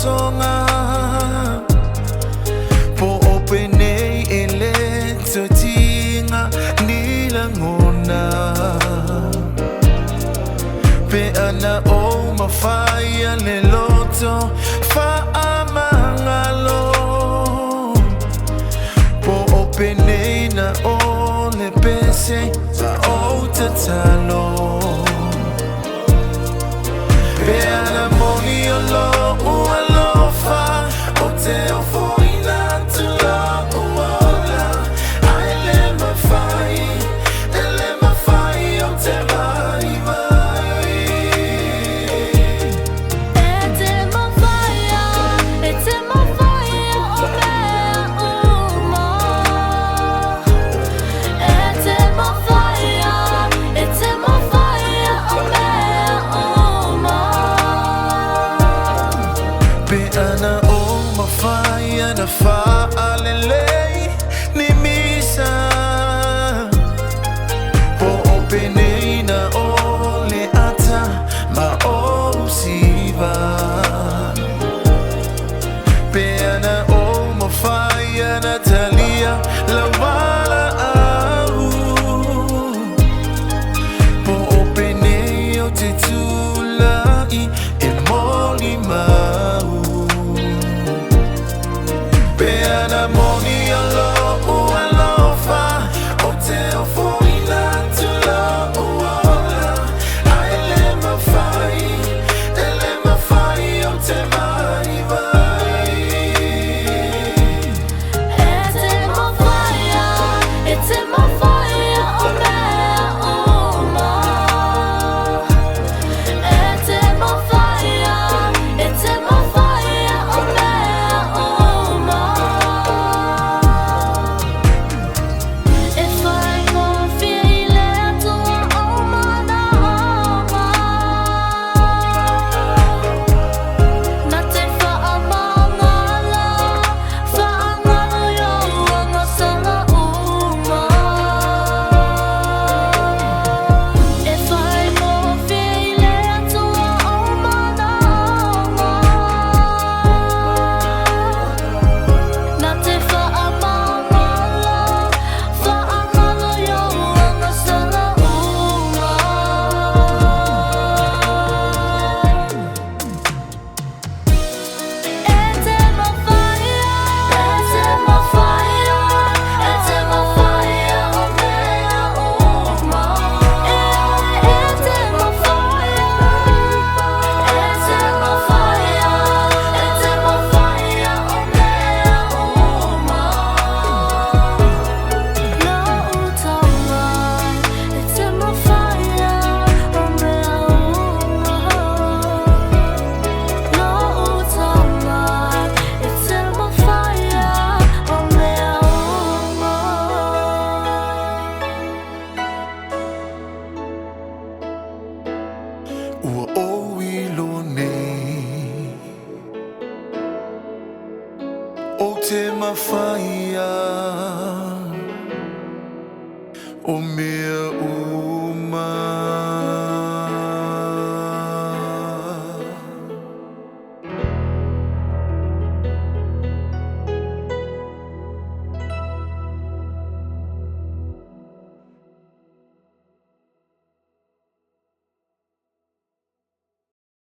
songa po openei ele totinga nila ngona pe ana o mafaia le loto faamangalo po openei na o le pese o tatalo pe ana moni olo ualofa o te ofoina tula uola ai le mafai o te vai lenei ni misa po openei na o le ata ma o siva pe ana o mafaia na talia la wala au po openei o te tulai e moli mau Peana moni alo ualofa o te ofoina tula uola ai le mafai o te mai vai e te mafaia o mea uma e te mafaia o mea uma Ua oilo nei o te mafaia o mea